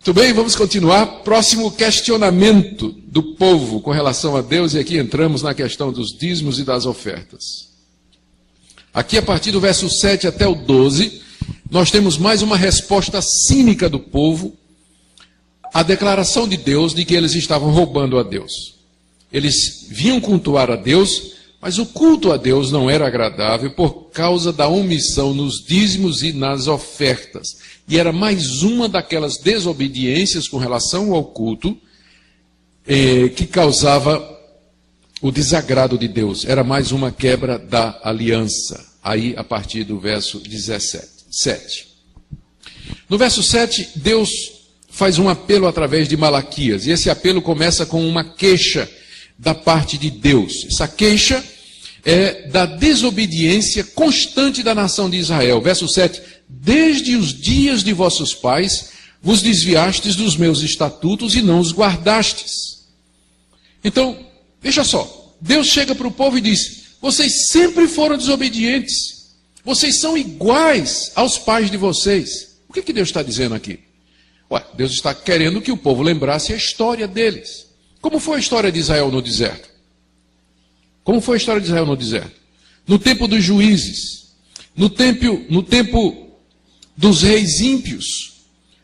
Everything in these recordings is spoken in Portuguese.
Muito bem, vamos continuar. Próximo questionamento do povo com relação a Deus, e aqui entramos na questão dos dízimos e das ofertas. Aqui, a partir do verso 7 até o 12, nós temos mais uma resposta cínica do povo à declaração de Deus de que eles estavam roubando a Deus. Eles vinham cultuar a Deus, mas o culto a Deus não era agradável por causa da omissão nos dízimos e nas ofertas. E era mais uma daquelas desobediências com relação ao culto que causava o desagrado de Deus. Era mais uma quebra da aliança. Aí, a partir do verso 7. No verso 7, Deus faz um apelo através de Malaquias. E esse apelo começa com uma queixa da parte de Deus. Essa queixa é da desobediência constante da nação de Israel. Verso 7. Desde os dias de vossos pais, vos desviastes dos meus estatutos e não os guardastes. Então, veja só. Deus chega para o povo e diz: vocês sempre foram desobedientes. Vocês são iguais aos pais de vocês. O que Deus está dizendo aqui? Deus está querendo que o povo lembrasse a história deles. Como foi a história de Israel no deserto? Como foi a história de Israel no deserto? No tempo dos juízes, no tempo dos reis ímpios,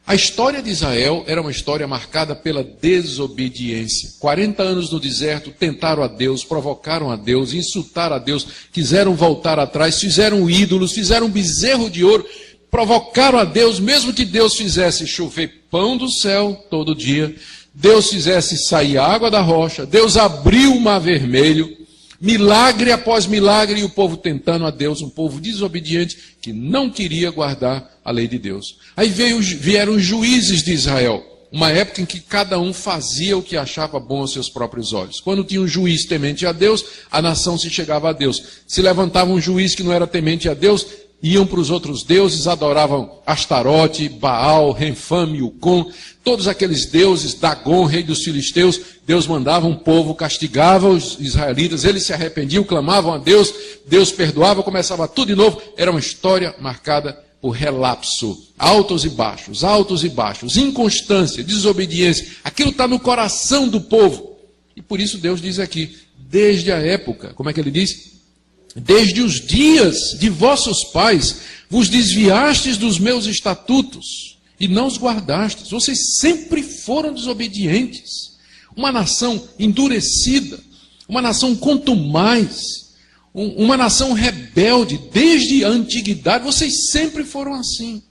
a história de Israel era uma história marcada pela desobediência. 40 anos no deserto, tentaram a Deus, provocaram a Deus, insultaram a Deus, quiseram voltar atrás, fizeram ídolos, fizeram um bezerro de ouro, provocaram a Deus, mesmo que Deus fizesse chover pão do céu todo dia, Deus fizesse sair água da rocha, Deus abriu o mar vermelho, milagre após milagre, e o povo tentando a Deus, um povo desobediente que não queria guardar a lei de Deus. Aí vieram os juízes de Israel, uma época em que cada um fazia o que achava bom aos seus próprios olhos. Quando tinha um juiz temente a Deus, a nação se chegava a Deus. Se levantava um juiz que não era temente a Deus, iam para os outros deuses, adoravam Astarote, Baal, Renfam, Milcom, todos aqueles deuses, Dagon, rei dos filisteus. Deus mandava um povo, castigava os israelitas, eles se arrependiam, clamavam a Deus, Deus perdoava, começava tudo de novo. Era uma história marcada por relapso, altos e baixos, inconstância, desobediência. Aquilo está no coração do povo. E por isso Deus diz aqui, desde a época, como é que ele diz? Desde os dias de vossos pais, vos desviastes dos meus estatutos e não os guardastes. Vocês sempre foram desobedientes. Uma nação endurecida, uma nação contumaz, uma nação rebelde, desde a antiguidade. Vocês sempre foram assim.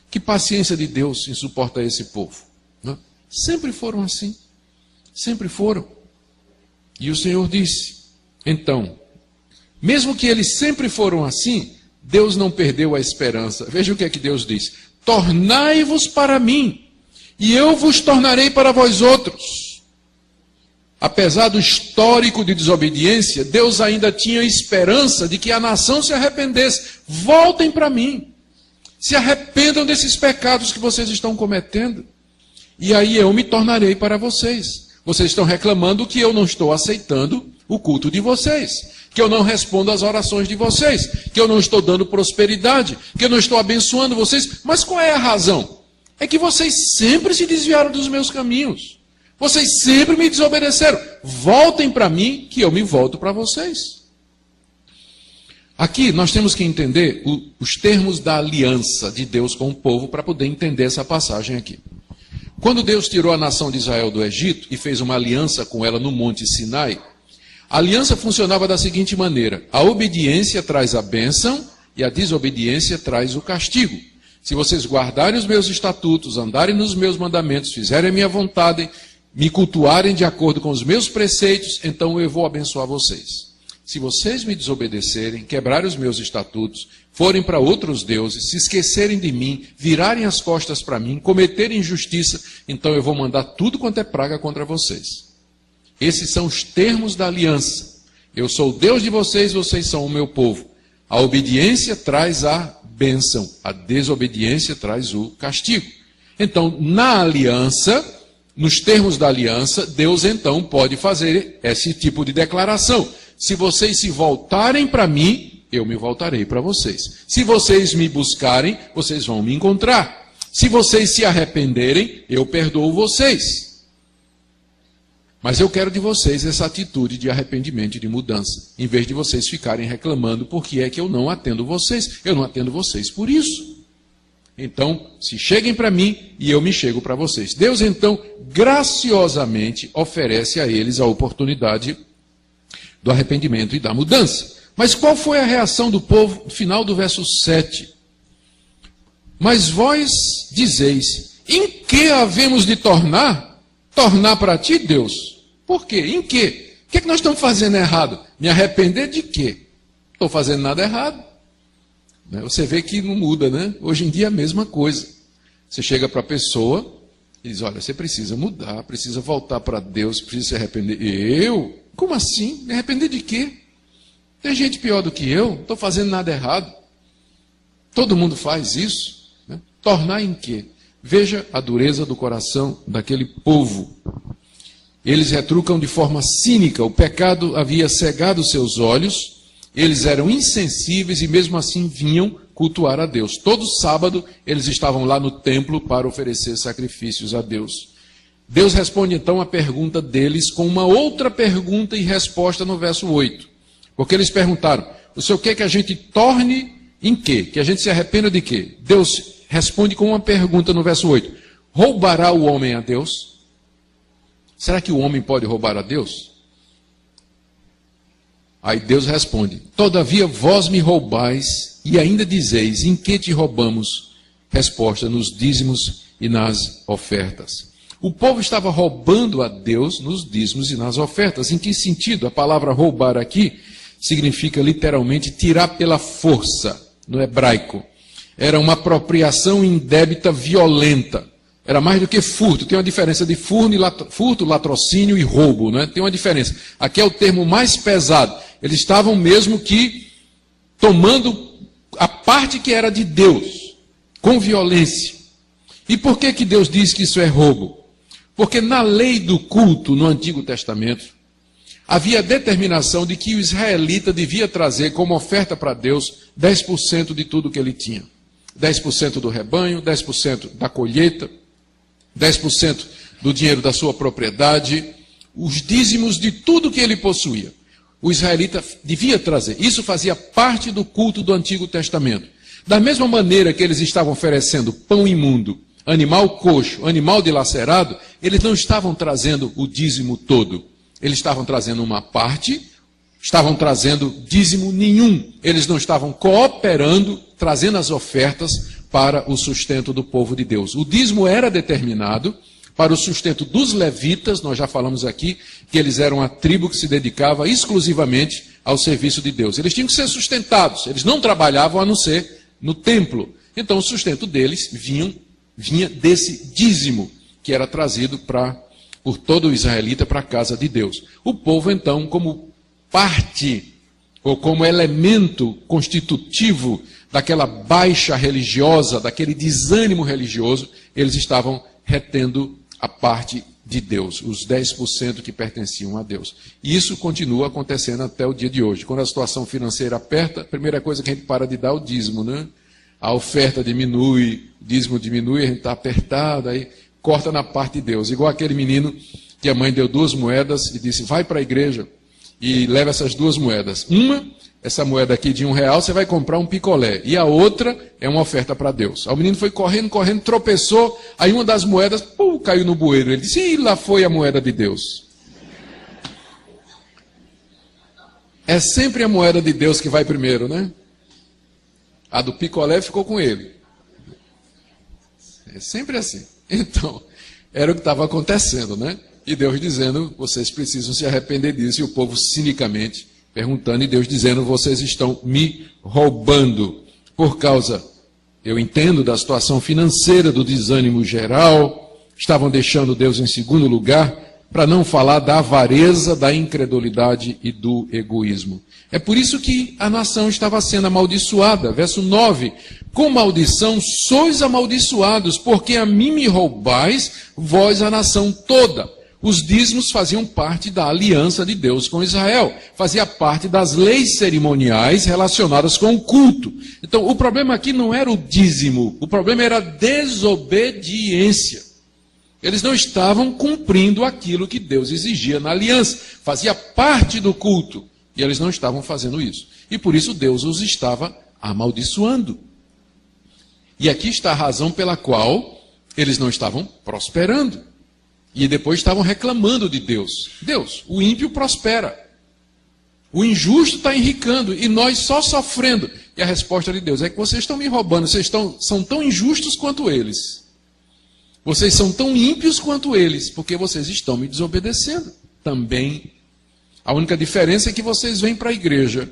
Que paciência de Deus em suportar esse povo. Não? Sempre foram assim. Sempre foram. E o Senhor disse, então, mesmo que eles sempre foram assim, Deus não perdeu a esperança. Veja o que é que Deus diz. Tornai-vos para mim, e eu vos tornarei para vós outros. Apesar do histórico de desobediência, Deus ainda tinha esperança de que a nação se arrependesse. Voltem para mim. Se arrependam desses pecados que vocês estão cometendo. E aí eu me tornarei para vocês. Vocês estão reclamando que eu não estou aceitando o culto de vocês, que eu não respondo às orações de vocês, que eu não estou dando prosperidade, que eu não estou abençoando vocês. Mas qual é a razão? É que vocês sempre se desviaram dos meus caminhos. Vocês sempre me desobedeceram. Voltem para mim, que eu me volto para vocês. Aqui nós temos que entender os termos da aliança de Deus com o povo para poder entender essa passagem aqui. Quando Deus tirou a nação de Israel do Egito e fez uma aliança com ela no Monte Sinai, a aliança funcionava da seguinte maneira: a obediência traz a bênção e a desobediência traz o castigo. Se vocês guardarem os meus estatutos, andarem nos meus mandamentos, fizerem a minha vontade, me cultuarem de acordo com os meus preceitos, então eu vou abençoar vocês. Se vocês me desobedecerem, quebrarem os meus estatutos, forem para outros deuses, se esquecerem de mim, virarem as costas para mim, cometerem injustiça, então eu vou mandar tudo quanto é praga contra vocês. Esses são os termos da aliança. Eu sou o Deus de vocês, vocês são o meu povo. A obediência traz a bênção, a desobediência traz o castigo. Então, na aliança, nos termos da aliança, Deus então pode fazer esse tipo de declaração. Se vocês se voltarem para mim, eu me voltarei para vocês. Se vocês me buscarem, vocês vão me encontrar. Se vocês se arrependerem, eu perdoo vocês. Mas eu quero de vocês essa atitude de arrependimento e de mudança, em vez de vocês ficarem reclamando porque é que eu não atendo vocês. Eu não atendo vocês por isso. Então, se cheguem para mim e eu me chego para vocês. Deus, então, graciosamente oferece a eles a oportunidade do arrependimento e da mudança. Mas qual foi a reação do povo no final do verso 7? Mas vós dizeis, em que havemos de tornar? Tornar para ti, Deus? Por quê? Em quê? O que é que nós estamos fazendo errado? Me arrepender de quê? Não estou fazendo nada errado. Você vê que não muda, né? Hoje em dia é a mesma coisa. Você chega para a pessoa e diz, olha, você precisa mudar, precisa voltar para Deus, precisa se arrepender. Eu? Como assim? Me arrepender de quê? Tem gente pior do que eu, não estou fazendo nada errado. Todo mundo faz isso. Né? Tornar em quê? Veja a dureza do coração daquele povo. Eles retrucam de forma cínica, o pecado havia cegado seus olhos, eles eram insensíveis e mesmo assim vinham cultuar a Deus. Todo sábado eles estavam lá no templo para oferecer sacrifícios a Deus. Deus responde então a pergunta deles com uma outra pergunta e resposta no verso 8. Porque eles perguntaram, o senhor quer que a gente torne em quê? Que a gente se arrependa de quê? Deus responde com uma pergunta no verso 8. Roubará o homem a Deus? Será que o homem pode roubar a Deus? Aí Deus responde, todavia vós me roubais e ainda dizeis, em que te roubamos? Resposta, nos dízimos e nas ofertas. O povo estava roubando a Deus nos dízimos e nas ofertas. Em que sentido? A palavra roubar aqui significa literalmente tirar pela força, no hebraico. Era uma apropriação indébita violenta. Era mais do que furto. Tem uma diferença de furto, latrocínio e roubo. Né? Tem uma diferença. Aqui é o termo mais pesado. Eles estavam mesmo que tomando a parte que era de Deus, com violência. E por que Deus diz que isso é roubo? Porque na lei do culto, no Antigo Testamento, havia a determinação de que o israelita devia trazer como oferta para Deus 10% de tudo que ele tinha. 10% do rebanho, 10% da colheita, 10% do dinheiro da sua propriedade, os dízimos de tudo que ele possuía. O israelita devia trazer. Isso fazia parte do culto do Antigo Testamento. Da mesma maneira que eles estavam oferecendo pão imundo, animal coxo, animal dilacerado, eles não estavam trazendo o dízimo todo. Eles estavam trazendo uma parte, estavam trazendo dízimo nenhum. Eles não estavam cooperando, trazendo as ofertas para o sustento do povo de Deus. O dízimo era determinado para o sustento dos levitas, nós já falamos aqui que eles eram a tribo que se dedicava exclusivamente ao serviço de Deus. Eles tinham que ser sustentados, eles não trabalhavam a não ser no templo. Então o sustento deles vinha desse dízimo que era trazido por todo o israelita para a casa de Deus. O povo então, como parte ou como elemento constitutivo daquela baixa religiosa, daquele desânimo religioso, eles estavam retendo a parte de Deus, os 10% que pertenciam a Deus. E isso continua acontecendo até o dia de hoje. Quando a situação financeira aperta, a primeira coisa que a gente para de dar é o dízimo, né? A oferta diminui, o dízimo diminui, a gente está apertado, aí corta na parte de Deus. Igual aquele menino que a mãe deu 2 moedas e disse, vai para a igreja e leva essas 2 moedas. Essa moeda aqui de R$1, você vai comprar um picolé. E a outra é uma oferta para Deus. Aí o menino foi correndo, tropeçou. Aí uma das moedas, caiu no bueiro. Ele disse, e lá foi a moeda de Deus. É sempre a moeda de Deus que vai primeiro, né? A do picolé ficou com ele. É sempre assim. Então, era o que estava acontecendo, né? E Deus dizendo, vocês precisam se arrepender disso. E o povo cinicamente perguntando, e Deus dizendo, vocês estão me roubando. Por causa, eu entendo, da situação financeira, do desânimo geral, estavam deixando Deus em segundo lugar, para não falar da avareza, da incredulidade e do egoísmo. É por isso que a nação estava sendo amaldiçoada. Verso 9, com maldição sois amaldiçoados, porque a mim me roubais, vós a nação toda. os dízimos faziam parte da aliança de Deus com Israel, fazia parte das leis cerimoniais relacionadas com o culto. Então, o problema aqui não era o dízimo, o problema era a desobediência. Eles não estavam cumprindo aquilo que Deus exigia na aliança, fazia parte do culto, e eles não estavam fazendo isso. E por isso Deus os estava amaldiçoando. E aqui está a razão pela qual eles não estavam prosperando. E depois estavam reclamando de Deus. Deus, o ímpio prospera. O injusto está enricando e nós só sofrendo. E a resposta de Deus é que vocês estão me roubando, vocês são tão injustos quanto eles. Vocês são tão ímpios quanto eles, porque vocês estão me desobedecendo também. A única diferença é que vocês vêm para a igreja,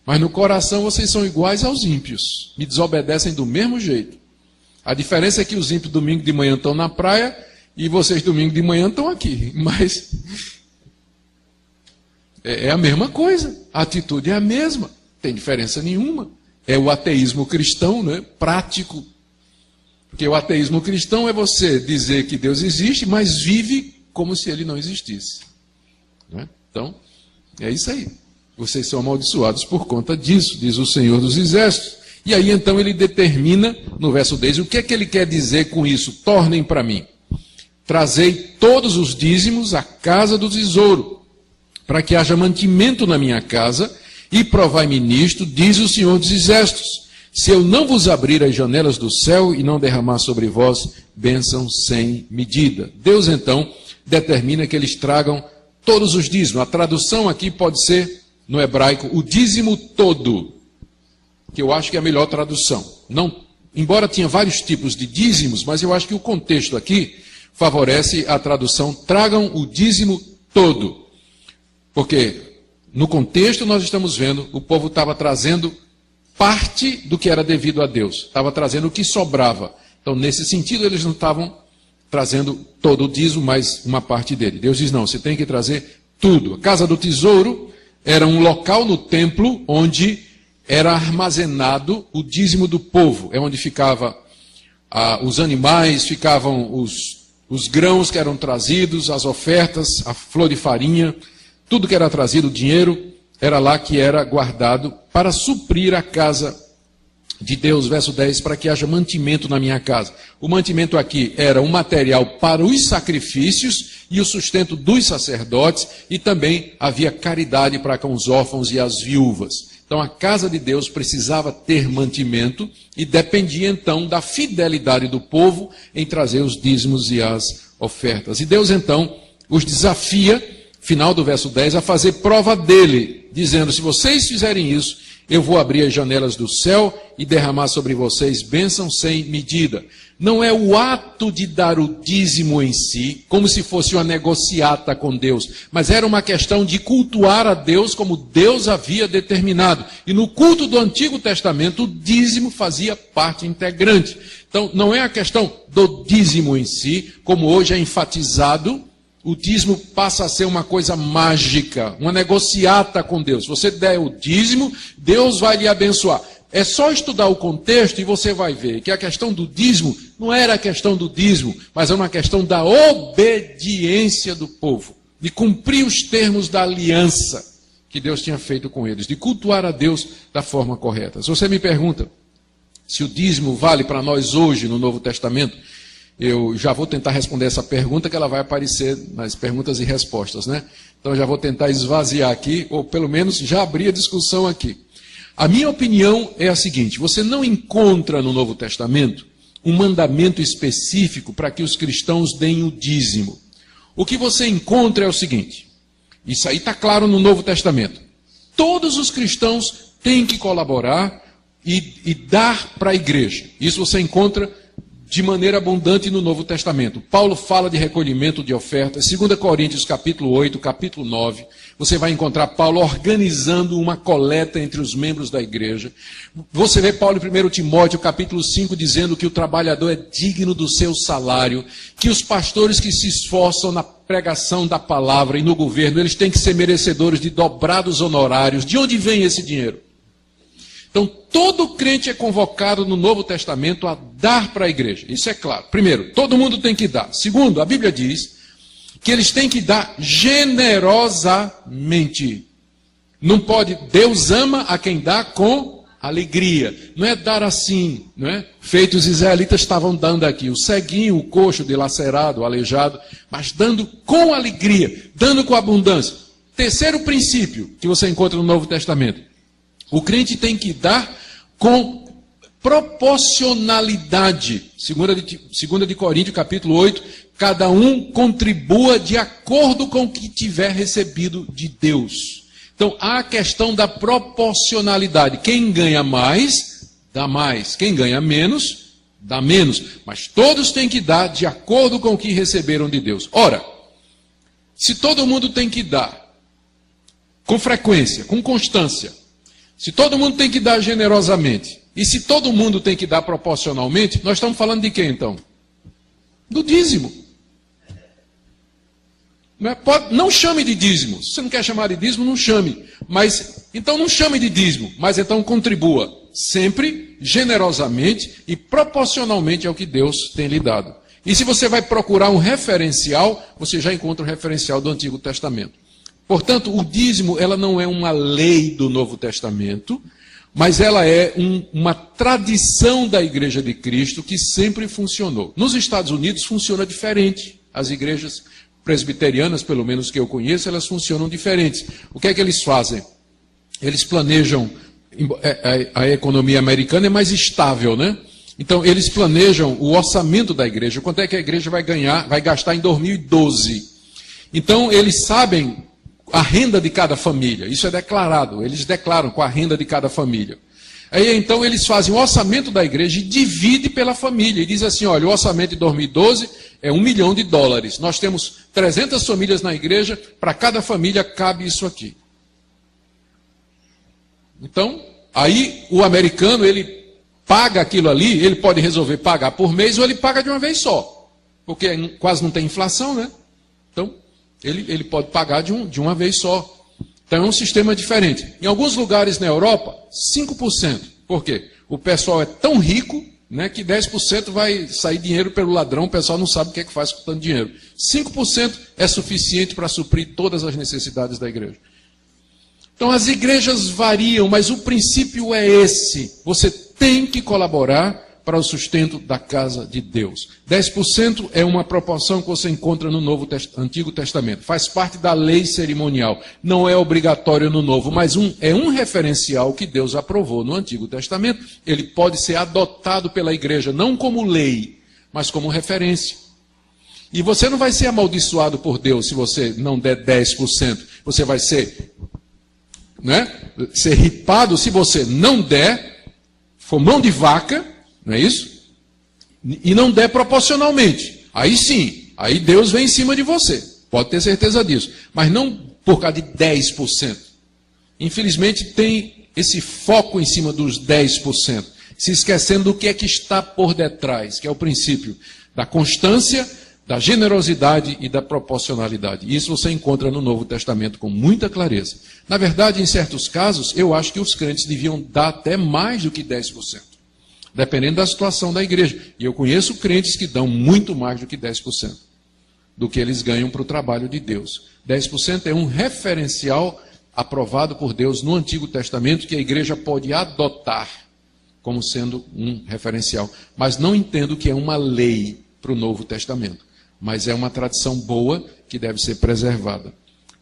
mas no coração vocês são iguais aos ímpios. Me desobedecem do mesmo jeito. A diferença é que os ímpios domingo de manhã estão na praia e vocês domingo de manhã estão aqui. Mas é a mesma coisa. A atitude é a mesma. Não tem diferença nenhuma. É o ateísmo cristão, né? Prático. Porque o ateísmo cristão é você dizer que Deus existe, mas vive como se ele não existisse. Né? Então, é isso aí. Vocês são amaldiçoados por conta disso, diz o Senhor dos Exércitos. E aí então ele determina, no verso 10, o que é que ele quer dizer com isso? Tornem para mim. Trazei todos os dízimos à casa do tesouro, para que haja mantimento na minha casa, e provai-me nisto, diz o Senhor dos Exércitos, se eu não vos abrir as janelas do céu e não derramar sobre vós bênção sem medida. Deus então determina que eles tragam todos os dízimos. A tradução aqui pode ser, no hebraico, o dízimo todo, que eu acho que é a melhor tradução. Não, embora tinha vários tipos de dízimos, mas eu acho que o contexto aqui favorece a tradução, tragam o dízimo todo. Porque no contexto nós estamos vendo, o povo estava trazendo parte do que era devido a Deus, estava trazendo o que sobrava. Então, nesse sentido, eles não estavam trazendo todo o dízimo, mas uma parte dele. Deus diz, não, você tem que trazer tudo. A casa do tesouro era um local no templo onde era armazenado o dízimo do povo. É onde ficavam os animais, ficavam os grãos que eram trazidos, as ofertas, a flor de farinha, tudo que era trazido, o dinheiro, era lá que era guardado para suprir a casa de Deus, verso 10, para que haja mantimento na minha casa. O mantimento aqui era um material para os sacrifícios e o sustento dos sacerdotes, e também havia caridade para com os órfãos e as viúvas. Então a casa de Deus precisava ter mantimento e dependia então da fidelidade do povo em trazer os dízimos e as ofertas. E Deus então os desafia, final do verso 10, a fazer prova dele, dizendo, se vocês fizerem isso, eu vou abrir as janelas do céu e derramar sobre vocês bênção sem medida. Não é o ato de dar o dízimo em si, como se fosse uma negociata com Deus, mas era uma questão de cultuar a Deus como Deus havia determinado. E no culto do Antigo Testamento, o dízimo fazia parte integrante. Então, não é a questão do dízimo em si, como hoje é enfatizado. O dízimo passa a ser uma coisa mágica, uma negociata com Deus. Se você der o dízimo, Deus vai lhe abençoar. É só estudar o contexto e você vai ver que a questão do dízimo não era a questão do dízimo, mas é uma questão da obediência do povo, de cumprir os termos da aliança que Deus tinha feito com eles, de cultuar a Deus da forma correta. Se você me pergunta se o dízimo vale para nós hoje no Novo Testamento, eu já vou tentar responder essa pergunta, que ela vai aparecer nas perguntas e respostas, né? Então eu já vou tentar esvaziar aqui, ou pelo menos já abrir a discussão aqui. A minha opinião é a seguinte, você não encontra no Novo Testamento um mandamento específico para que os cristãos deem o dízimo. O que você encontra é o seguinte, isso aí está claro no Novo Testamento. Todos os cristãos têm que colaborar e dar para a igreja. Isso você encontra de maneira abundante no Novo Testamento. Paulo fala de recolhimento de ofertas. 2 Coríntios capítulo 8, capítulo 9. Você vai encontrar Paulo organizando uma coleta entre os membros da igreja. Você vê Paulo em 1 Timóteo capítulo 5 dizendo que o trabalhador é digno do seu salário, que os pastores que se esforçam na pregação da palavra e no governo, eles têm que ser merecedores de dobrados honorários. De onde vem esse dinheiro? Então, todo crente é convocado no Novo Testamento a dar para a igreja. Isso é claro. Primeiro, todo mundo tem que dar. Segundo, a Bíblia diz que eles têm que dar generosamente. Não pode, Deus ama a quem dá com alegria. Não é dar assim, não é? Feito os israelitas estavam dando aqui, o ceguinho, o coxo, o dilacerado, o aleijado, mas dando com alegria, dando com abundância. Terceiro princípio que você encontra no Novo Testamento. O crente tem que dar com proporcionalidade. 2 de Coríntios, capítulo 8, cada um contribua de acordo com o que tiver recebido de Deus. Então, há a questão da proporcionalidade. Quem ganha mais, dá mais. Quem ganha menos, dá menos. Mas todos têm que dar de acordo com o que receberam de Deus. Ora, se todo mundo tem que dar com frequência, com constância, se todo mundo tem que dar generosamente, e se todo mundo tem que dar proporcionalmente, nós estamos falando de quê então? Do dízimo. Não chame de dízimo. Se você não quer chamar de dízimo, não chame. Então não chame de dízimo, mas então contribua. Sempre, generosamente e proporcionalmente ao que Deus tem lhe dado. E se você vai procurar um referencial, você já encontra o referencial do Antigo Testamento. Portanto, o dízimo ela não é uma lei do Novo Testamento, mas ela é uma tradição da Igreja de Cristo que sempre funcionou. Nos Estados Unidos funciona diferente. As igrejas presbiterianas, pelo menos que eu conheço, elas funcionam diferentes. O que é que eles fazem? Eles planejam, a economia americana é mais estável, né? Então, eles planejam o orçamento da igreja, quanto é que a igreja vai gastar em 2012. Então, eles sabem a renda de cada família, isso é declarado, eles declaram com a renda de cada família. Aí então eles fazem o orçamento da igreja e dividem pela família, e diz assim, olha, o orçamento de 2012 é $1 milhão. Nós temos 300 famílias na igreja, para cada família cabe isso aqui. Então, aí o americano, ele paga aquilo ali, ele pode resolver pagar por mês ou ele paga de uma vez só, porque quase não tem inflação, né? Então, ele pode pagar de uma vez só. Então é um sistema diferente. Em alguns lugares na Europa, 5%. Por quê? O pessoal é tão rico, né, que 10% vai sair dinheiro pelo ladrão, o pessoal não sabe o que é que faz com tanto dinheiro. 5% é suficiente para suprir todas as necessidades da igreja. Então as igrejas variam, mas o princípio é esse. Você tem que colaborar para o sustento da casa de Deus. 10% é uma proporção que você encontra no Antigo Testamento. Faz parte da lei cerimonial. Não é obrigatório no Novo, mas é um referencial que Deus aprovou no Antigo Testamento. Ele pode ser adotado pela igreja, não como lei, mas como referência. E você não vai ser amaldiçoado por Deus se você não der 10%. Você vai ser, ser ripado se você não der, for mão de vaca, não é isso? E não der proporcionalmente. Aí sim, aí Deus vem em cima de você. Pode ter certeza disso. Mas não por causa de 10%. Infelizmente tem esse foco em cima dos 10%. Se esquecendo do que é que está por detrás, que é o princípio da constância, da generosidade e da proporcionalidade. Isso você encontra no Novo Testamento com muita clareza. Na verdade, em certos casos, eu acho que os crentes deviam dar até mais do que 10%. Dependendo da situação da igreja. E eu conheço crentes que dão muito mais do que 10% do que eles ganham para o trabalho de Deus. 10% é um referencial aprovado por Deus no Antigo Testamento que a igreja pode adotar como sendo um referencial. Mas não entendo que é uma lei para o Novo Testamento. Mas é uma tradição boa que deve ser preservada.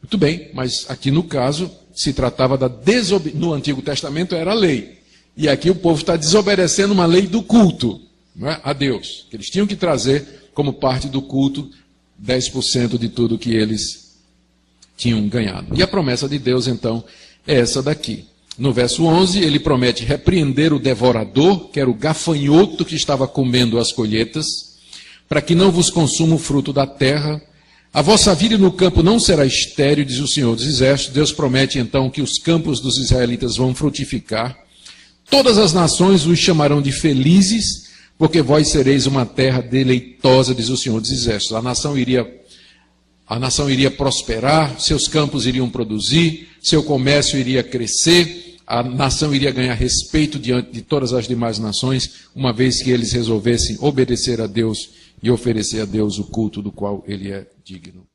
Muito bem, mas aqui no caso se tratava da desobediência. No Antigo Testamento era lei. E aqui o povo está desobedecendo uma lei do culto, não é? A Deus. Que eles tinham que trazer como parte do culto 10% de tudo que eles tinham ganhado. E a promessa de Deus, então, é essa daqui. No verso 11, ele promete repreender o devorador, que era o gafanhoto que estava comendo as colheitas, para que não vos consuma o fruto da terra. A vossa vida no campo não será estéril, diz o Senhor dos Exércitos. Deus promete, então, que os campos dos israelitas vão frutificar. Todas as nações os chamarão de felizes, porque vós sereis uma terra deleitosa, diz o Senhor dos Exércitos. A nação iria prosperar, seus campos iriam produzir, seu comércio iria crescer, a nação iria ganhar respeito diante de todas as demais nações, uma vez que eles resolvessem obedecer a Deus e oferecer a Deus o culto do qual ele é digno.